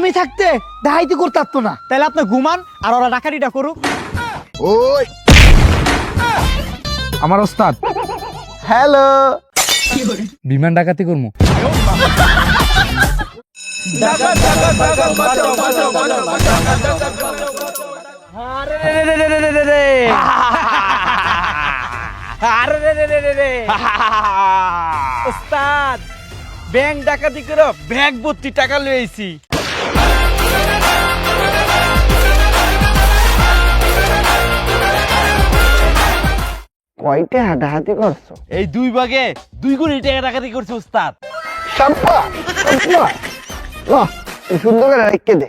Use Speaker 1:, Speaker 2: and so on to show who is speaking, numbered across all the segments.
Speaker 1: আমি থাকতে ডাকাতি করতে পারতো না।
Speaker 2: তাহলে আপনি ঘুমান আর ওরা ডাকাতিটা করুক।
Speaker 1: ওই
Speaker 3: আমার ওস্তাদ
Speaker 1: হ্যালো,
Speaker 3: বিমান ডাকাতি করবো।
Speaker 2: ওস্তাদ ব্যাংক ডাকাতি করে ব্যাংক ভর্তি টাকা লইছি।
Speaker 1: কয়টা ডাকাতি করছো?
Speaker 2: এই 2 ভাগে 2 কোটি টাকা ডাকাতি করছে ওস্তাদ।
Speaker 1: সাব্বা সাব্বা, বাহ, এই সুন্দর করে রেখে দে।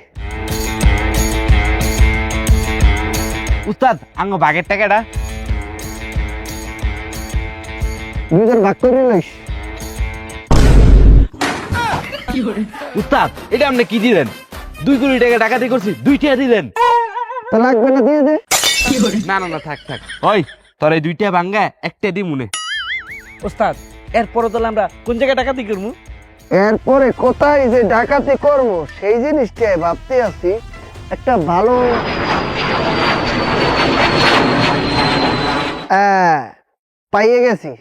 Speaker 2: ওস্তাদ আঙ্গ ভাগের টাকাটা
Speaker 1: দুজন ভাগ করে লইস।
Speaker 2: উস্তাদ এটা আপনি কি দিলেন? 2 কোটি টাকা ডাকাতি করছি, 2 টাকা দিলেন।
Speaker 1: তো লাগবে না, দিয়ে দে।
Speaker 2: না না না, থাক থাক। ওই তোর এই 2টা ভাঙ্গা একটা দি মনে। ওস্তাদ এরপরে তাহলে আমরা কোন জায়গায় ডাকাতি করবো?
Speaker 1: এরপরে কোথায় যে ডাকাতি করবো সেই জিনিসটাই ভাবতে আছি। একটা ভালো পাইয়ে গেছি।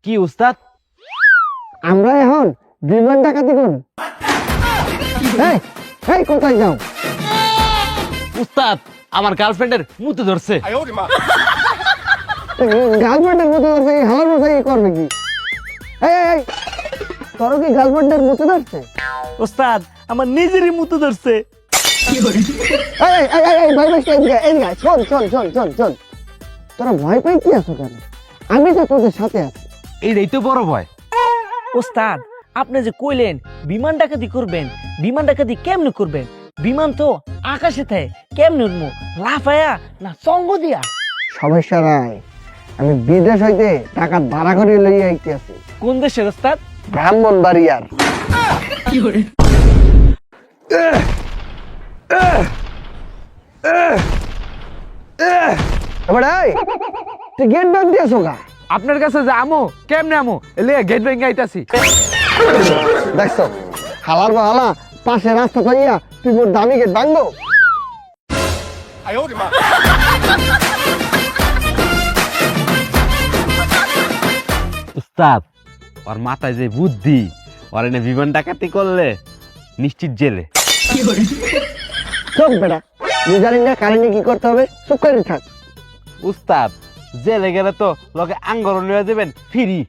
Speaker 2: কি উস্তাদ?
Speaker 1: আমরা এখন বিমান ডাকাতি করব। এই এই কোথায় যাও?
Speaker 2: উস্তাদ আমার গার্লফ্রেন্ডের মুতে ধরছে।
Speaker 1: গার্লফ্রেন্ডের মতো ধরছে, হালার মতো করবে কি? এই এই তোর কি গার্লফ্রেন্ডের মতো ধরছে?
Speaker 2: ওস্তাদ আমার নিজেরই মুতে ধরছে।
Speaker 1: এই এই এই এই ভাই ভাই এদিকে শোন শোন শোন শোন শোন, তোরা ভয় পাই কি আছো কেন? আমি তো তোদের সাথে আছি।
Speaker 2: এইটাই তো বড় ভয়।
Speaker 4: ওস্তাদ আপনি যে কইলেন বিমান ডাকাতি করবেন, বিমান ডাকাতি কেমনে করবেন? বিমান তো আকাশে থাকে, কেমনে উঠবো? লাফায়া না সঙ্গ দিয়া?
Speaker 1: সমস্যা নাই, আমি বিদেশ হইতে টাকা ভাড়া করে লইয়া আইতে আছি।
Speaker 4: কোন দেশের ওস্তাদ?
Speaker 1: ব্রাহ্মণবাড়িয়ার। এবার এই, তুই গেট ব্যাংক দিয়েছো গা?
Speaker 3: আপনার কাছে যে আমো কেমনে আমো এলে গেট ভেঙে আইতাছি।
Speaker 1: দেখছো হালার বা হালা পাশে রাস্তা পাইয়া তুই মোর দামি গেট ভাঙবো?
Speaker 2: উস্তাদ ওর মাথায় যে বুদ্ধি, ওর এনে বিমান ডাকাতি করলে নিশ্চিত জেলে।
Speaker 1: চোখ বেটা, তুই জানি না কারেন্টে কি করতে হবে, চুপ করে থাক।
Speaker 2: উস্তাদ জেলে গেলে তো লোকে আঙ্গর নিয়ে দেবেন ফ্রি।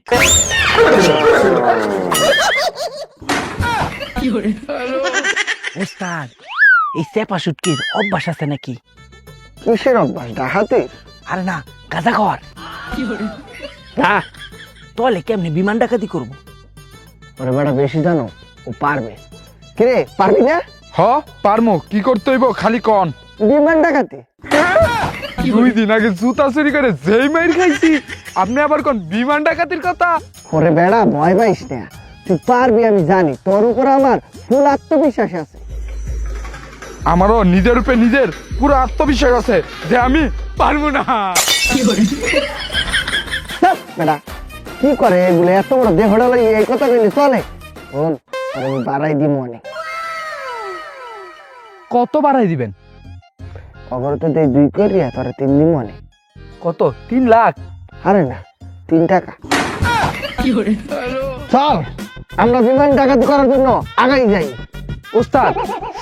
Speaker 4: ওস্তাদ এই চেপা শুটকির অভ্যাস আছে নাকি?
Speaker 1: কিসের অভ্যাস? ডাকাতি?
Speaker 4: আরে না, গাঁজা খাওয়ার।
Speaker 1: না
Speaker 4: তাহলে কেমনে বিমান ডাকাতি করবো?
Speaker 1: ওরে বেটা বেশি জানো, ও পারবে। কিরে পারবি না?
Speaker 3: হ পারমো, কি করতে হইব খালি কন।
Speaker 1: বিমান ডাকাতি?
Speaker 3: 2 দিন আগে জুতা চুরি করে যেই মাইর খাইছি, আপনি আবার কোন বিমান ডাকাতির কথা?
Speaker 1: ওরে বেড়া ভয় পাইস না, তুই পারবি আমি জানি। তোর উপর আমার ফুল আত্মবিশ্বাস আছে।
Speaker 3: আমারও নিজের উপরে নিজের পুরো আত্মবিশ্বাস আছে যে আমি পারবো না।
Speaker 1: ধ্যাৎ বেটা, কি করে এগুলো? এত বড় দেহটা লাগে এই কথা কইলে চলে? শোন, তোর আমি বাড়াই দিব অনেক।
Speaker 3: কত বাড়াই দিবেন?
Speaker 1: অগরতে দেই 2 করিয়া তোরা 3 দিব অনেক।
Speaker 3: কত? 3 লাখ?
Speaker 1: আরে না, 3 টাকা। চল আমরা বিমান ডাকাতি করার জন্য আগাই যাই।
Speaker 3: ওস্তাদ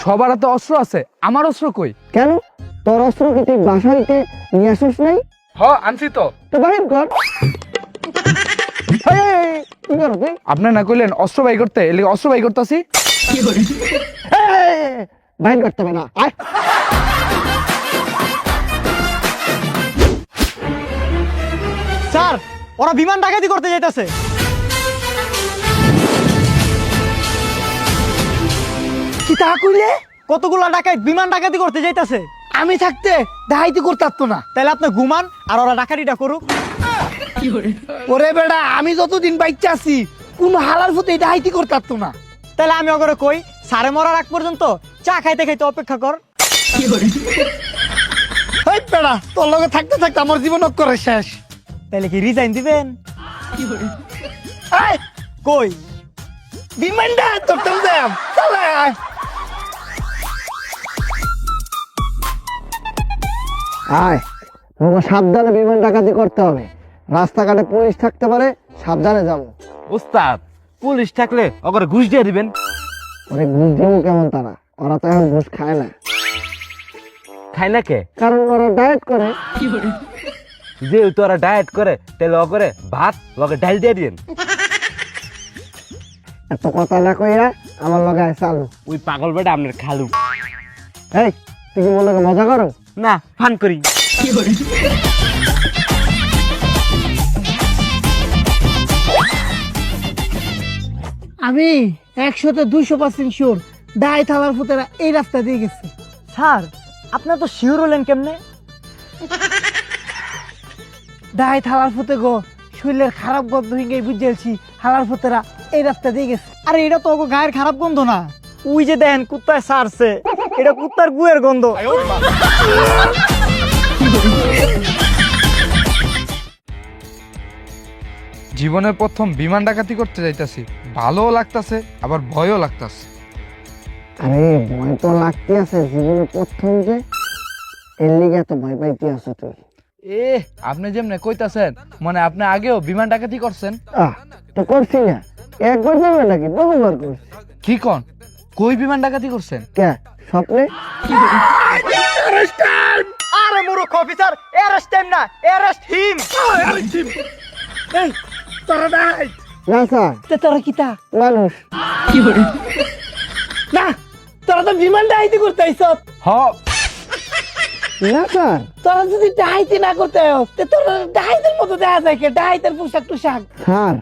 Speaker 3: সবার হাতে অস্ত্র আছে, আমার অস্ত্র কই?
Speaker 1: কেন তোর অস্ত্র কি তুই বাসা হইতে নিয়ে আসিস নাই?
Speaker 3: হ আনছি তো।
Speaker 1: তো বাহির কর। এই, এই, এই, কি করো তুই?
Speaker 3: আপনি না কইলেন অস্ত্র বাই করতে, এলে অস্ত্র বাই করতেছি।
Speaker 1: এই, বাহির করতে হবে না, আয়।
Speaker 2: স্যার ওরা বিমান ডাকাতি করতে যাইতাছে।
Speaker 1: কি তা কইলে?
Speaker 2: কতগুলা ডাকাত বিমান ডাকাতি করতে যাইতাছে।
Speaker 1: আমি থাকতে ডাকাতি করতে পারতো না।
Speaker 2: তাহলে আপনি ঘুমান আর ওরা ডাকাতিটা করুক।
Speaker 1: ওরে বেটা, আমি যতদিন বাইচ্চা আছি কোন হালার ফুতে ডাকাতি করতে পারতো না।
Speaker 2: তাহলে আমি ওগরে কই সারে মরার আগ পর্যন্ত চা খাইতে খাইতে অপেক্ষা কর।
Speaker 1: এই বেটা, তোর লগে থাকতে থাকতে আমার জীবন করে শেষ।
Speaker 2: তাহলে কি রিজাইন দিবেন?
Speaker 1: এই,
Speaker 2: কই
Speaker 1: বিমানটা তোর টান দেব, চলে আয়। আয় তোমাকে সাবধানে বিমান ডাকাতি করতে হবে। রাস্তাঘাটে পুলিশ থাকতে পারে, সাবধানে যাবো।
Speaker 2: ওস্তাদ পুলিশ থাকলে ওকে ঘুষ দিয়ে দিবেন।
Speaker 1: ওরে ঘুষ দেবো কেমন তারা? ওরা তো এখন ঘুষ খায় না,
Speaker 2: খাই না কে?
Speaker 1: কারণ ওরা ডায়েট করে।
Speaker 2: যেহেতু ওরা ডায়েট করে তাহলে ও করে ভাত লগে ডাল দিয়ে দিন।
Speaker 1: এত কথা না কইরা আমার লগে আয় চালু।
Speaker 2: ওই পাগল বেটা আপনার খালু।
Speaker 1: এই তুই কি মনে মজা করো?
Speaker 2: না ফান করি।
Speaker 5: আমি 100-200% শিওর ডাই থালার ফুতেরা এই রাস্তা দিয়ে গেছে।
Speaker 4: স্যার আপনার তো শিওর হলেন কেমনে?
Speaker 5: ডাই থালার ফুতে গো শরীরের খারাপ গন্ধ হিঙ্গে বুঝেছি হালার ফুতেরা এই রাস্তা দিয়ে গেছে।
Speaker 4: আরে এটা তো ওকে গায়ের খারাপ গন্ধ না, ওই যে দেখেন কুত্তায় সারছে, এটা কুত্তার গুয়ের গন্ধ।
Speaker 3: জীবনের প্রথম বিমান ডাকাতি করতে যাইতাছি, ভালোও লাগতাছে আবার ভয়ও লাগতাছে।
Speaker 1: আরে ভয় তো লাগতে আছে, জীবনে প্রথম যে এর লিগে এত ভয় পাইতে আছে তুই।
Speaker 3: আপনি যেমনে কইতাছেন মানে আপনি আগেও বিমান ডাকাতি করছেন?
Speaker 1: তো করছি না, একবার যাবে নাকি বহুবার করছি।
Speaker 3: কি কোন? কই বিমান ডাকাতি করছেন?
Speaker 1: কে স্বপ্নে?
Speaker 4: আরে মূর্খ অফিসার, অ্যারেস্ট টাইম না, অ্যারেস্ট হিম।
Speaker 5: এই তোরা ডাই
Speaker 1: না স্যার,
Speaker 5: তে তোরা কিতা
Speaker 1: মানুষ।
Speaker 5: না তোরা তো বিমান ডাইতে করতে আইছ।
Speaker 3: হ
Speaker 1: না স্যার,
Speaker 5: তোরা যদি ডাইতে না করতে আইস তে তোরা ডাইতের মতো দেখা যায় কে ডাইতের পোশাক টুশাক।
Speaker 1: স্যার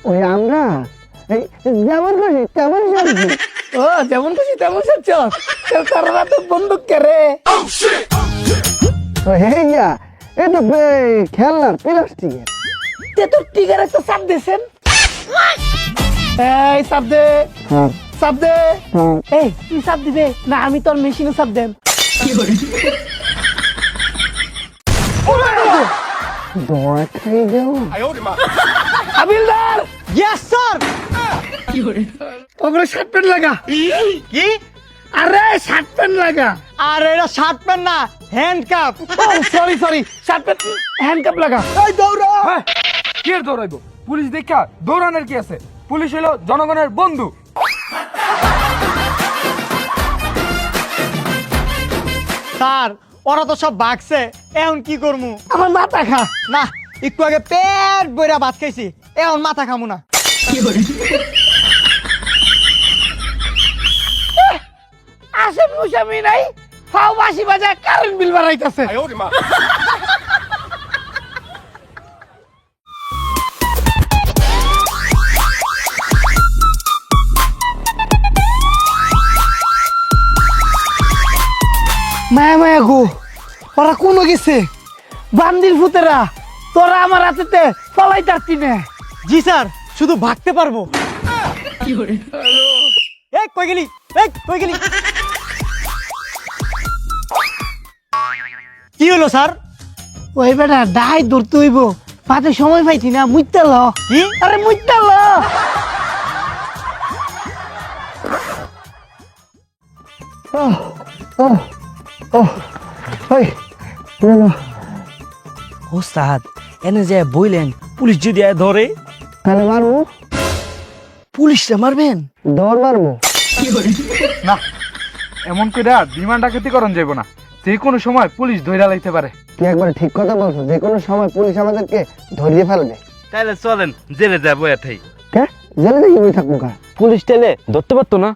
Speaker 1: ওই আমরা এই যেমন খুশি তেমন সাজি।
Speaker 5: ও যেমন খুশি তেমন সচ্ছ। তোরা তো বন্দুক কে রে?
Speaker 1: তো হেইয়া এটা খেলনার প্লাস্টিকের।
Speaker 5: তে তো টিগার একটা চাপ দিছেন। এই চাপ দে,
Speaker 1: স্যার
Speaker 5: চাপ দে।
Speaker 1: স্যার
Speaker 5: এই তুই চাপ দিবে না আমি তোর মেশিনে চাপ দেন।
Speaker 1: দয়া খাই দেও।
Speaker 5: হাবিলদার
Speaker 4: ইয়েস স্যার।
Speaker 5: ওগুলো শার্ট প্যান্ট লাগা।
Speaker 4: কি?
Speaker 5: আরে শার্ট প্যান্ট লাগা।
Speaker 4: আর এটা শার্ট প্যান্ট না, handcuff.
Speaker 5: Sorry sorry shirt pant handcuff লাগা।
Speaker 4: এই দৌড়া।
Speaker 3: কি আর দৌড়াইবো? পুলিশ দেখা দৌড়ানোর কি আছে? পুলিশ হলো জনগণের বন্ধু।
Speaker 4: স্যার ওরা তো সব ভাগছে, এখন কি করমু?
Speaker 5: আমার মাথা খা।
Speaker 4: না একটু আগে পেট বইরা ভাত খাইছি, এখন মাথা খামু না।
Speaker 5: আসে মুসামি নাই ফাও বাসি বাজা কারেন্ট বিল বাড়াইতাছে। মায়া মায়া গো ওরা কোন গেছে? বান্দির ফুতেরা তোরা আমার হাতেতে ফলাই তারতি না।
Speaker 4: জি স্যার, শুধু ভাগতে পারবো। এই কই গেলি? এই কই গেলি? কি হলো স্যার?
Speaker 5: ওই বেটা ডাই ধরতে হইব, পাতে সময় পাইছি না। মুইতা ল।
Speaker 4: কি?
Speaker 5: আরে মুইতা ল।
Speaker 4: ওস্তাদ এনে যে বইলেন পুলিশ যদি ধরে
Speaker 1: তাহলে মারবো?
Speaker 4: পুলিশটা মারবেন?
Speaker 1: দৌড় মারবো।
Speaker 3: না এমন কইরা বিমান ডাকাতি করন যাইব না, যে কোনো সময় পুলিশ ধইরা লাইতে পারে।
Speaker 1: তুই একবার ঠিক কথা বলছো, যে কোনো সময় পুলিশ আমাদেরকে ধরিয়ে ফেলবে।
Speaker 2: তাহলে চলেন জেলে যাবো এটাই।
Speaker 1: কে জেলে দেখি বই থাকবো কা?
Speaker 2: পুলিশ টেলে ধরতে পারতো না।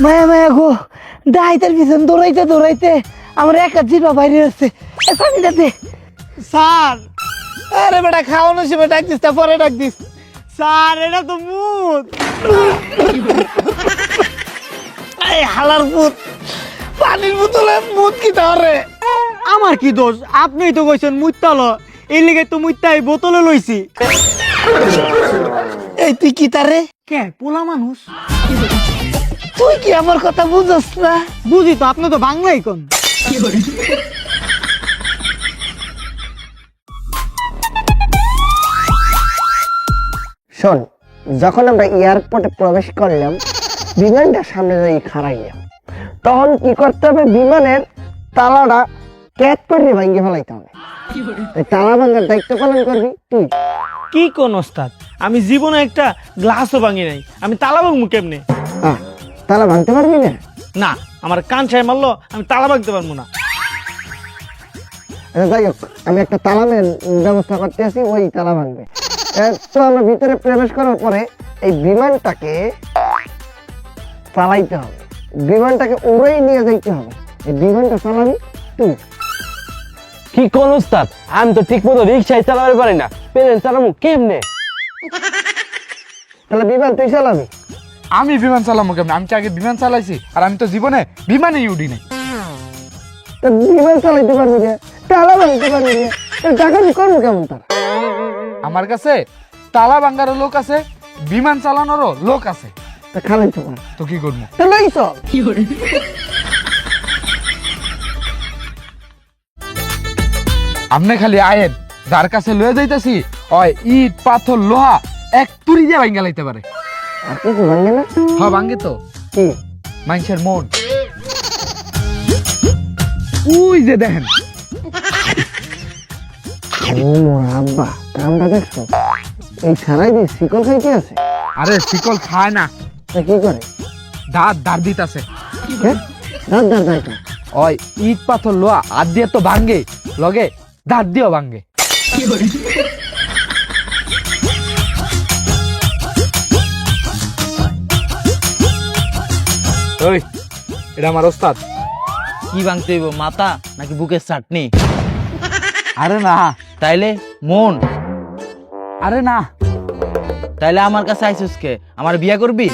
Speaker 5: মায়া মায়া গো ডাইতের পিছন দৌড়াইতে দৌড়াইতে আমার একা জিবা বাইরে আসছে। পানিটা দে।
Speaker 4: স্যার
Speaker 5: আরে বেটা খাওয়ানোর সময় ডাক দিস, পরে ডাক দিস।
Speaker 4: স্যার এটা তো মুদ।
Speaker 5: এই হালার ভূত পানির বোতলে মুদ কি ধরে?
Speaker 4: আমার কি দোষ? আপনিই তো কইছেন মুত্তাল, এই লিগে তো মুত্তাই বোতলে লইছি।
Speaker 5: এই তুই কি তারে?
Speaker 4: কে পোলা মানুষ?
Speaker 5: তুই কি আমার কথা বুঝস না?
Speaker 4: বুঝি তো, আপনি তো বাংলাই কোন।
Speaker 1: শোন, যখন আমরা এয়ারপোর্টে প্রবেশ করলাম, বিমানটা সামনে যাই খাড়াইলাম, তখন কি করতে হবে? বিমানের তালাটা ক্যাট করে ভাঙ্গে ফেলাইতে হবে। এই তালা ভাঙ্গার দায়িত্ব পালন করবি তুই।
Speaker 4: কি কোন ওস্তাদ, আমি জীবনে একটা গ্লাসও ভাঙি নাই, আমি তালা ভাঙবো কেমনে?
Speaker 1: তালা ভাঙতে পারবি না?
Speaker 4: না, আমার কান ছাই মারলো, আমি তালা ভাঙতে পারবো না।
Speaker 1: আচ্ছা, যাই হোক, আমি একটা তালামের ব্যবস্থা করতে আছি, ওই তালা ভাঙবে। তো আমরা ভিতরে প্রবেশ করার পরে এই বিমানটাকে চালাইতে হবে, বিমানটাকে উড়েই নিয়ে যাইতে হবে। এই বিমানটা চালাবি তুই।
Speaker 2: কি কোন উস্তাদ, আমি তো ঠিক মতো রিক্সায় চালাতে পারি না, প্লেন চালাবো কেমনে?
Speaker 1: তাহলে বিমান তুই চালাবি।
Speaker 3: আমি বিমান চালাবো কেমন? আমি কি আগে বিমান চালাইছি? আর আমি তো জীবনে বিমানেই উঠি নাই।
Speaker 1: তা বিমান চালাইতে পারবি না, তালা ভাঙতে পারবি না, ডাকাতি করবো কেমন তার?
Speaker 3: আমার কাছে তালা ভাঙ্গারও লোক আছে, বিমান চালানোরও লোক আছে।
Speaker 1: তা খালাইতে পার,
Speaker 3: তো কি করবো?
Speaker 1: তাহলে এই চল।
Speaker 3: আপনি খালি আয়েন, যার কাছে লয়ে যাইতাছি ওই ইট পাথর লোহা এক তুরি দিয়ে ভাঙ্গা লাইতে পারে।
Speaker 1: আর কিছু ভাঙে না?
Speaker 3: হ্যাঁ ভাঙ্গে তো,
Speaker 1: কি?
Speaker 3: মানুষের মন। ওই যে দেখেন,
Speaker 1: ও মোর আব্বা, কামটা দেখছো? এই সারাই দিন শিকল খাইতে আছে।
Speaker 3: আরে শিকল খায় না,
Speaker 1: তা কি করে?
Speaker 3: দাঁত দিতাছে।
Speaker 1: হ্যাঁ, দাঁত দাঁত দাঁত।
Speaker 3: ওই ইট পাথর লোহা হাত দিয়ে তো ভাঙ্গে, লগে দাঁত দিয়েও ভাঙ্গে। ওই, এটা আমার ওস্তাদ।
Speaker 4: কি ভাঙতে হইব, মাথা নাকি বুকের চাটনি?
Speaker 3: আরে না,
Speaker 4: তাইলে মন?
Speaker 3: আরে না,
Speaker 4: তাইলে আমার কাছে আইসুস কে? আমার বিয়া করবি?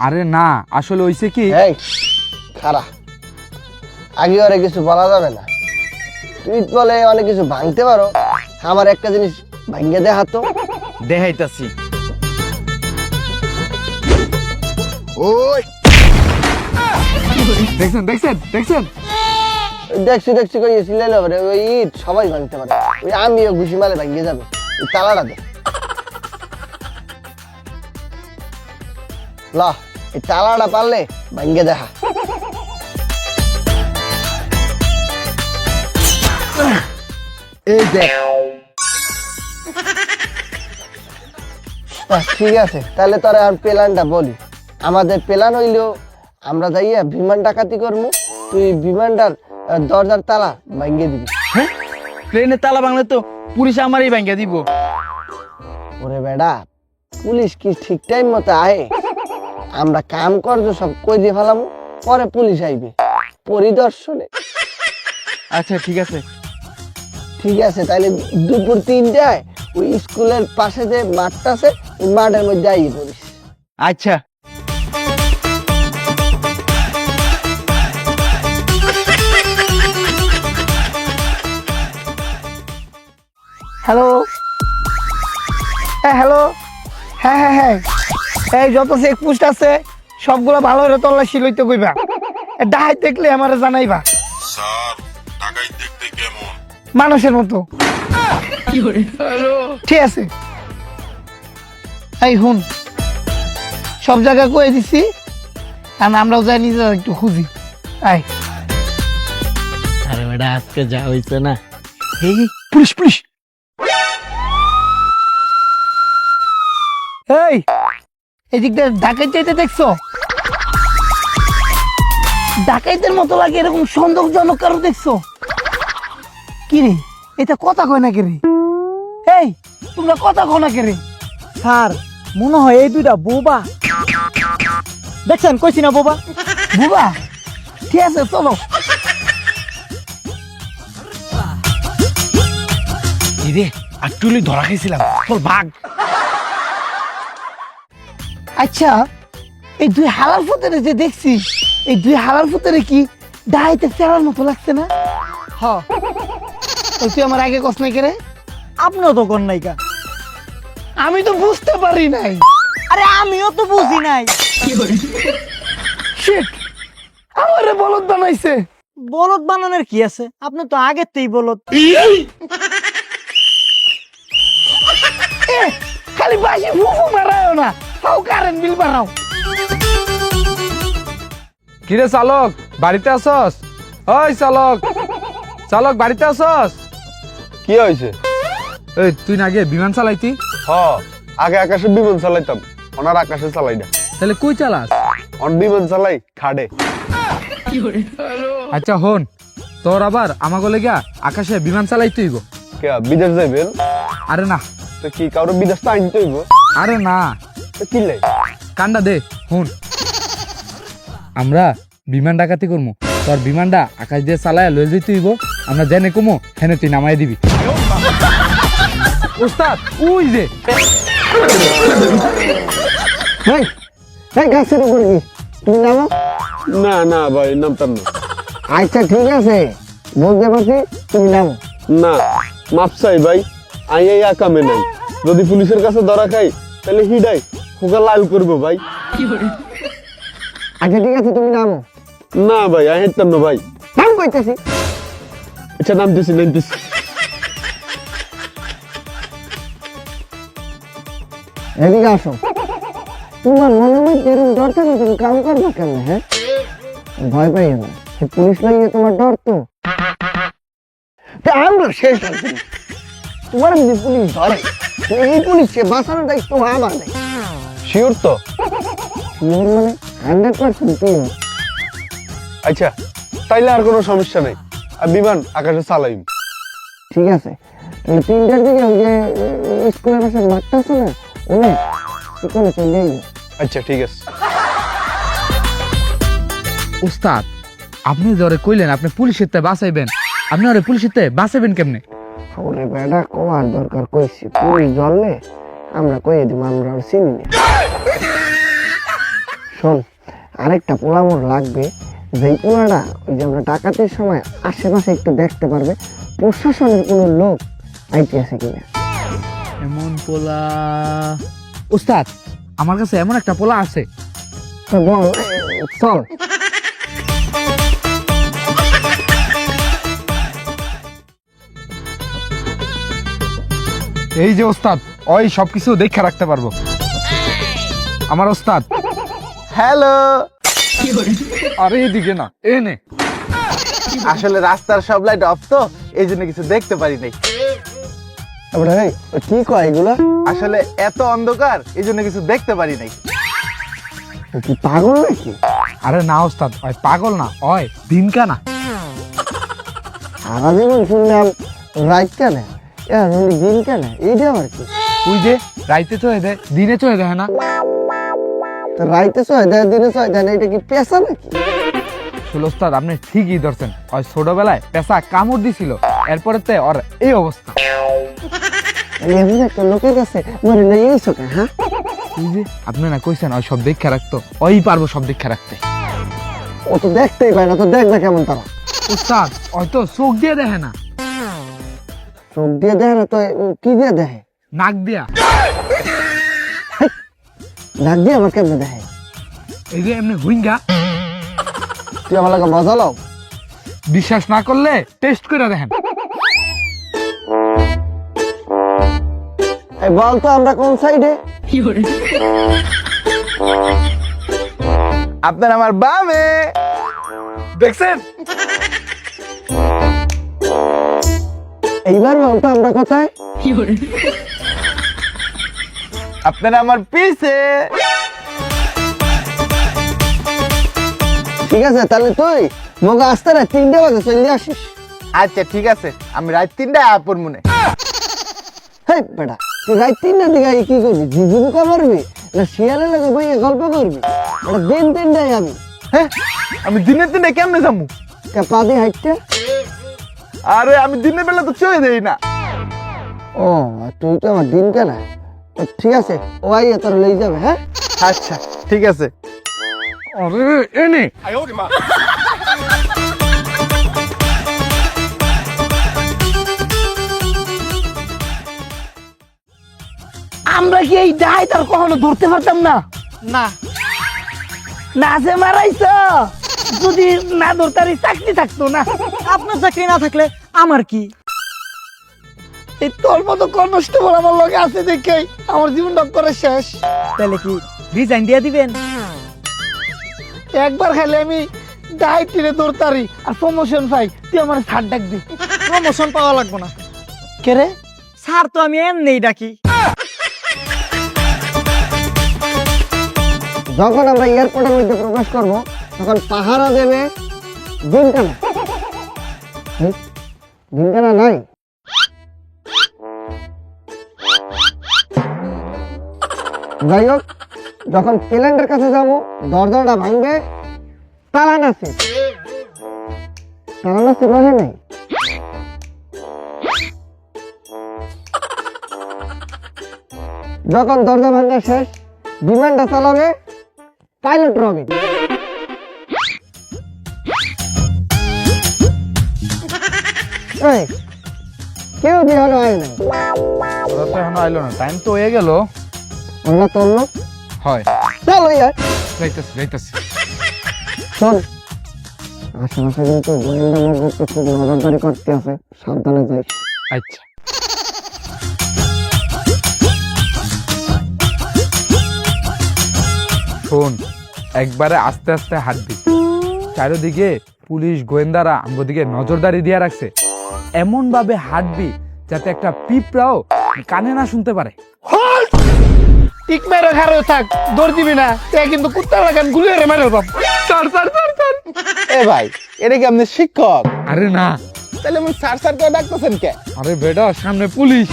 Speaker 3: আরে না, আসলে হইছে কি,
Speaker 1: এই খারা, আগে আরে কিছু বলা যাবে না। তুই বলে অনেক কিছু ভাঙতে পারো, আমার একটা জিনিস ভাঙিয়ে দেখা তো।
Speaker 4: দেখাইতাছি।
Speaker 1: ওই
Speaker 3: দেখছেন দেখছেন দেখছেন?
Speaker 1: দেখছি দেখছি কই সিলাই না পারে, ওই ইট সবাই ভাঙতে পারে, ওই আমিও ঘুষি মারে ভাঙিয়ে যাবে। ওই তালাটা দে। ল, এই তালাটা পারলে ভাঙিয়ে দেখা। এই দেখ। ঠিক আছে, তাহলে তোরা আর প্ল্যানটা বলি। আমাদের প্ল্যান হইলো আমরা যাইয়া বিমান ডাকাতি করবো, তুই বিমানটার দরজার তালা ভাঙিয়ে দিবি।
Speaker 4: হ্যাঁ, প্লেনের তালা ভাঙলে তো পুলিশ আমারই ভাঙিয়ে দিব।
Speaker 1: ওরে বেডা, পুলিশ কি ঠিক টাইম মতো আহে? আমরা কাম করছো সব কই দিয়ে ফেলাম, পরে পুলিশ আইবে পরিদর্শনে।
Speaker 4: আচ্ছা ঠিক আছে।
Speaker 1: ঠিক আছে, তাহলে দুপুর 3টায় ওই স্কুলের পাশে যে মাঠটা আছে, ওই মাঠের মধ্যে আইয়ে পড়িস।
Speaker 4: আচ্ছা।
Speaker 5: হ্যালো, হ্যাঁ হ্যালো, হ্যাঁ হ্যাঁ হ্যাঁ, এই যত চেকপোস্ট আছে সবগুলো ভালো করে তল্লাশি লইতে কইবা। ডাহাই দেখলে আমার জানাইবা।
Speaker 6: স্যার, টাকাই দেখতে কেমন?
Speaker 5: মানুষের মতো। ঠিক আছে, এই হুন, সব জায়গায় কয়ে দিছি, কারণ আমরাও যাই নিজে একটু খুঁজি। আয়,
Speaker 4: আরে বেটা, আজকে যা হইছে না।
Speaker 5: এই পুলিশ পুলিশ। এই এদিক দিয়ে ডাকাইতে যেতে দেখছো? ডাকাইতের মতো লাগে এরকম সন্দেহজনক কারো দেখছো? কি রে, এটা কথা কয় না কে রে? এই তোমরা কথা কয় না কে রে? স্যার, মনে হয় এই দুইটা বোবা। দেখছেন, কইছি না বোবা বোবা। ঠিক আছে, চলো।
Speaker 4: রে, একটুলি ধরা খাইছিলাম, তোর ভাগ।
Speaker 5: আচ্ছা, এই দুই হালাল ফুতেরে যে দেখছি, এই দুই হালাল ফুতেরে কি ডাইতে চেরার মতো লাগছে না? হ্যাঁ, তুই আমার আগে কস নাই কেরে? আপনিও তো কর নাই কা। আমি তো বুঝতে পারি নাই। আরে আমিও তো বুঝি নাই। শিট, আমারে বলদ বানাইছে। বলদ বানানোর কি আছে? আপনি তো আগেতেই বলদ। খালি বাসি ফুফু মারাও না, তাও কারেন্ট বিল বাড়াও।
Speaker 3: কিরে চালক, বাড়িতে আসস? ওই চালক, চালক বাড়িতে আসস?
Speaker 7: কি হয়েছে?
Speaker 3: এই তুই না আগে বিমান চালাইতি,
Speaker 7: হ, আগে আকাশে বিমান চালাইতাম, ওনার আকাশে চালাই না।
Speaker 3: তাহলে কই চালাস?
Speaker 7: অন বিমান চালাই খাড়ে।
Speaker 3: আচ্ছা হন, তোর আবার আমাকে লেগা আকাশে বিমান চালাইতে হইব।
Speaker 7: কে বিদেশ যাইবেন?
Speaker 3: আরে না,
Speaker 7: তো কি কারো বিদেশ তো আনতে হইব?
Speaker 3: আরে না,
Speaker 7: তো কি লাই?
Speaker 3: কান্ডা দে হুন। আমরা বিমান ডাকাতি করবো, তোর বিমানটা আকাশ দিয়ে চালায় লয়ে যেতে হইব, আমরা জেনে কমো হেনে তুই নামাই দিবি। উস্তাদ উই যে
Speaker 1: হেই হেই গাছের উপরে কি তুমি নামো?
Speaker 7: না না ভাই, নামতাম না।
Speaker 1: আচ্ছা ঠিক আছে, বলতে পারছি, তুমি নামো।
Speaker 7: না, মাপ চাই ভাই, আই এই আকামে নাই। যদি পুলিশের কাছে ধরা খাই তাহলে হিডাই হোকা লাল করবো ভাই।
Speaker 1: আচ্ছা ঠিক আছে, তুমি নামো।
Speaker 7: না ভাই, আই হেঁটতাম না ভাই।
Speaker 1: নাম কইতেছি।
Speaker 7: আচ্ছা নামতেছি নামতেছি।
Speaker 1: এদিকে আসো। তোমার মনে মধ্যে এরকম ডর থাকে, তুমি কাম করবো কেন? হ্যাঁ, ভয় পাইও না, সে পুলিশ লাগিয়ে তোমার ডর তো। তা আমরা শেষ হচ্ছি, তোমার যদি পুলিশ ধরে, তো এই পুলিশকে বাঁচানোর দায়িত্ব আমার নেই।
Speaker 7: শিওর তো?
Speaker 1: শিওর মানে 100% শিওর।
Speaker 7: আচ্ছা, তাইলে আর কোনো সমস্যা নেই, আর বিমান আকাশে চালাইম।
Speaker 1: ঠিক আছে, তাহলে 3টার দিকে ওই যে স্কুলের পাশে মাঠটা আছে না, ওনে সেখানে চলে যাই।
Speaker 7: আচ্ছা ঠিক আছে।
Speaker 3: উস্তাদ, আপনি ধরে কইলেন আপনি পুলিশের তে বাঁচাইবেন, আপনি ওরে পুলিশের তে বাঁচাইবেন কেমনে?
Speaker 1: ওরে বেটা, কমার দরকার কইছি, পুলিশ ধরলে আমরা কইয়ে দিব আমরা আর চিনি না। শোন, আরেকটা পোলা মোর লাগবে, যেই পোলাটা ওই যে আমরা ডাকাতের সময় আশেপাশে একটু দেখতে পারবে প্রশাসনের কোনো লোক আইতে আছে কিনা।
Speaker 3: এমন পোলা? উস্তাদ, আমার কাছে এমন একটা পোলা আছে।
Speaker 1: তো বল, চল।
Speaker 3: এই যে ওস্তাদ, ওই সবকিছু দেখে রাখতে পারবো আমার ওস্তাদ।
Speaker 8: হ্যালো।
Speaker 3: আরে এদিকে না, এ নে।
Speaker 8: আসলে রাস্তার সব লাইট অফ তো, এই জন্য কিছু দেখতে পারি নাই।
Speaker 1: তারপরে এই, ও কি কয় এগুলা?
Speaker 8: আসলে এত অন্ধকার, এই জন্য কিছু দেখতে পারি নাই।
Speaker 1: ও কি পাগল নাকি?
Speaker 3: আরে না ওস্তাদ, ওই পাগল না, ওই দিনকা না।
Speaker 1: সারা জীবন শুনলাম রাত কেন, দিন কেন, এইটা আবার কি?
Speaker 3: ওই যে রাইতে চলে দেয়, দিনে চলে দেয় না।
Speaker 1: তো রাইতে ছয় দেয়, দিনে ছয় দেয় না, এটা কি পেশা নাকি?
Speaker 3: আসলে ওস্তাদ আপনি ঠিকই ধরছেন, ওই ছোটবেলায় পেশা কামড় দিছিল, এরপরে তে ওর এই অবস্থা।
Speaker 1: এমন একটা লোকের কাছে মরে না এই চোখে, হ্যাঁ?
Speaker 3: ওই যে আপনি না কইছেন ওই সব দেখে রাখতো, ওই পারবো সব দেখে রাখতে।
Speaker 1: ও তো দেখতেই পায় না, তো দেখ না কেমন তারা।
Speaker 3: উস্তাদ, ওই তো চোখ দিয়ে দেখে না,
Speaker 1: চোখ দিয়ে দেখে না তো কি দিয়ে দেখে?
Speaker 3: নাক দিয়া।
Speaker 1: নাক দিয়ে আমার কেমনে দেখে?
Speaker 3: এই যে এমনি হুইঙ্গা।
Speaker 1: তুই আমার লাগে মজা লাও।
Speaker 3: বিশ্বাস না করলে টেস্ট করে দেখেন।
Speaker 1: এই বল তো আমরা কোন সাইডে?
Speaker 8: আপনার আমার বামে।
Speaker 3: দেখছেন?
Speaker 1: এইবার বল তো আমরা কোথায়?
Speaker 8: আপনার আমার পিছে।
Speaker 1: ঠিক আছে, তাহলে তুই মগা আসতে না 3টে বাজে চলে আসিস।
Speaker 8: আচ্ছা ঠিক আছে, আমি রাত 3টায় আপন মনে।
Speaker 1: হেই বেটা, তুই রাত 3টার দিকে আগে কি করবি? ঝিঝিমুকা মারবি না শিয়ালে লাগে বইয়ে গল্প করবি? ওটা দিন 3টায় আমি
Speaker 8: হ্যাঁ, আমি দিনের 3টায় কেমনে যাবো?
Speaker 1: পা দিয়ে হাঁটতে।
Speaker 8: আরে আমি দিনের বেলা তো চলে দেই না।
Speaker 1: ও, তুই তো আমার দিন কেন? ঠিক আছে, ও আইয়া তোর লই যাবে। হ্যাঁ
Speaker 8: আচ্ছা ঠিক আছে।
Speaker 3: আরে এনে
Speaker 5: আমরা কি এই ডাই তার কখনো ধরতে পারতাম না?
Speaker 4: না,
Speaker 5: না যে মারাইছ, যদি না ধরতারি চাকরি থাকতো না।
Speaker 4: আপনার চাকরি না থাকলে আমার কি?
Speaker 5: এই তোর মতো কনস্টেবল আমার লগে আছে দেখে আমার জীবনটা করে শেষ।
Speaker 4: তাহলে কি রিজাইন দিয়ে দিবেন?
Speaker 5: একবার খাইলে আমি ডাইটিরে দৌড়তারি আর প্রমোশন পাই, তুই আমার ছাড় ডাক দি।
Speaker 4: প্রমোশন পাওয়া লাগবে না
Speaker 5: কে রে?
Speaker 4: স্যার তো আমি এমনিই ডাকি।
Speaker 1: যখন আমরা এয়ারপোর্টের মধ্যে প্রবেশ করব তখন পাহারা দেবে দিনকানা। দিনকানা নাই। যাই হোক, যখন প্লেনের কাছে যাব দরজাটা ভাঙবে, তালা নাসি রহে নাই। যখন দরজা ভাঙা শেষ, বিমানটা চালাবে পাইলট রবিন। এই, কেউ বিহানো আয় নাই।
Speaker 3: ওরা তো এখনো আইলো না, টাইম তো হয়ে গেল।
Speaker 1: আমরা চললো,
Speaker 3: হয়,
Speaker 1: চলো ইয়ার।
Speaker 3: যাইতাছি।
Speaker 1: শোন, আশেপাশে কিন্তু গোয়েন্দা মর্গকে খুব নজরদারি করতে আছে, সাবধানে যাইস।
Speaker 3: আচ্ছা। শোন, একবারে আস্তে আস্তে হাঁটবি। চারিদিকে পুলিশ গোয়েন্দারা আমার দিকে নজরদারি দিয়ে রাখছে, এমন ভাবে হাঁটবি যাতে একটা পিঁপড়াও কানে না শুনতে পারে।
Speaker 5: টিক মেরে খারে থাক, দৌড় দিবি না, তে কিন্তু কুত্তা লাগান গুলি রে মেরে বাপ।
Speaker 8: এ ভাই, এটা কি আপনি শিক্ষক?
Speaker 3: আরে না,
Speaker 8: তাহলে আমি স্যার স্যার করে ডাকতেছেন কে?
Speaker 3: আরে বেটা, সামনে পুলিশ।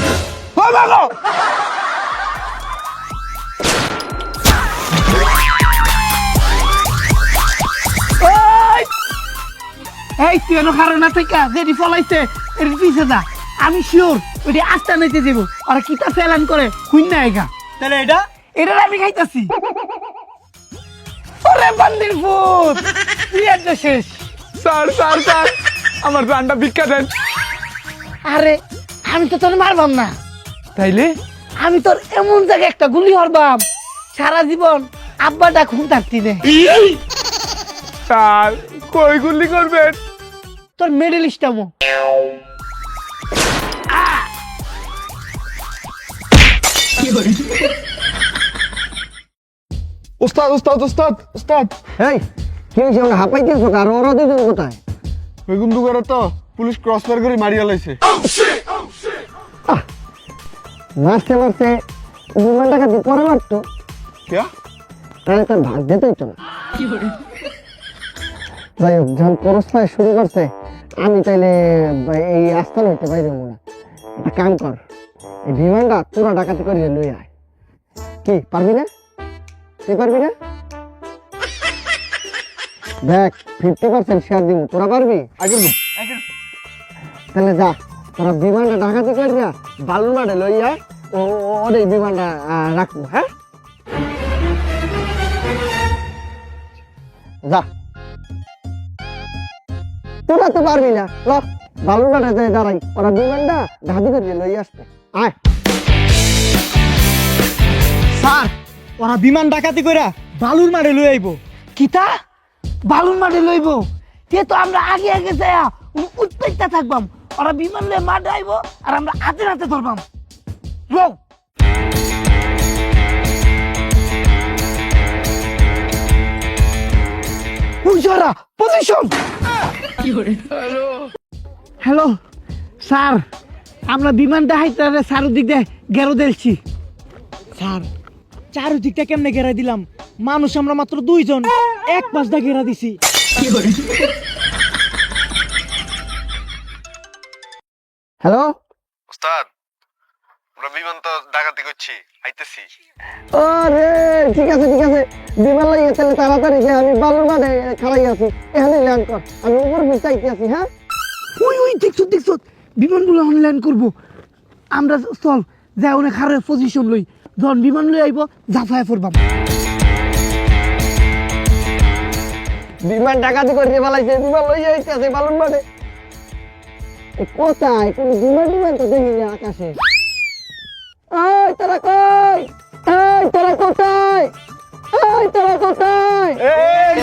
Speaker 5: এই তুই এনো খারে না থেকে যেটি ফলাইছে এর পিছে যা, আমি শিওর ওইটি আস্তা নিতে যাব। আর কিতা চালান করে হুইন না এগা।
Speaker 4: তাহলে এটা
Speaker 5: এটা আমি খাইতাছি। ওরে বান্দির ফুট, তুই একটা শেষ।
Speaker 3: স্যার স্যার স্যার, আমার প্রাণটা ভিক্ষা দেন।
Speaker 5: আরে আমি তো তোর মারবাম না,
Speaker 3: তাইলে
Speaker 5: আমি তোর এমন জায়গায় একটা গুলি হরবাম সারা জীবন আব্বাটা খুন থাকতি নে।
Speaker 3: স্যার কই গুলি করবেন?
Speaker 5: তোর মেডেল স্টামো।
Speaker 7: ওস্তাদ ওস্তাদ ওস্তাদ ওস্তাদ,
Speaker 1: এই, কি হয়েছে? আমরা হাঁপাইতেছো, আর ওরা দুজন কোথায়?
Speaker 7: বেগুন দুগারে তো পুলিশ ক্রস ফায়ার করে মারিয়া লাইছে।
Speaker 1: মারতে মারতে বিমানটাকে দিয়ে পরে মারতো,
Speaker 7: কে?
Speaker 1: তাহলে তার ভাগ যেতেই তো না। যাই হোক, যখন ক্রস ফায়ার শুরু করছে, আমি তাইলে এই আস্থান হইতে পারি না। একটা কাম কর, এই বিমানটা তোরা ডাকাতি করিয়ে লই আয়। কি পারবি না? তুই পারবি না? দেখ, 50% শেয়ার দিব, তোরা পারবি? তাহলে যা, তোরা বিমানটা ডাকাতি করিয়া বালুরমাঠে লই আয়, ওর এই বিমানটা রাখবো। হ্যাঁ, যা। তোরা তো পারবি না, ল বালুরমাঠে যাই দাঁড়াই, ওরা বিমানটা ডাকাতি করিয়ে লই আসতে। আয়।
Speaker 4: স্যার, ওরা বিমান ডাকাতি কইরা বালুর মারে লই আইবো।
Speaker 5: কিতা বালুন মাঠে লইব? তে তো আমরা আগে আগে যায়া উৎপেত্তা থাকবাম, ওরা বিমান লয়ে মাঠে আইব আর আমরা হাতে হাতে ধরবাম। রো উজারা পজিশন। হ্যালো স্যার, আমরা বিমানটা হাইতারে চারদিক দিয়ে গেরো দিয়েছি।
Speaker 4: স্যার, চারদিকটা কেমনে ঘেরা দিলাম? মানুষ আমরা মাত্র 2 জন, এক পাশটা ঘেরা দিছি।
Speaker 1: হ্যালো,
Speaker 7: ওস্তাদ, আমরা বিমান তো ডাকাতি করছি, আইতেছি।
Speaker 1: আরে ঠিক আছে ঠিক আছে, বিমান লাগিয়ে তাহলে তাড়াতাড়ি যে আমি বালুরমাঠে খাড়াই আছি, এখানে ল্যান্ড কর, আমি উপর বুঝতে আছি। হ্যাঁ,
Speaker 5: ওই ওই দেখছো দেখছো বিমানগুলো অনলাইন করব আমরা। চল যাই অনেক হারের পজিশন লই, যখন বিমান লই আইব জাফায় পড়বাম।
Speaker 1: বিমান ডাকাতি করে ফেলাইছে, বিমান লই যাইতেছে বালুরমাঠে। কোথায় কোন বিমান তো দেখি না আকাশে। এই তোরা কই? এই তোরা কোথায়? এই তোরা কোথায়?
Speaker 7: এই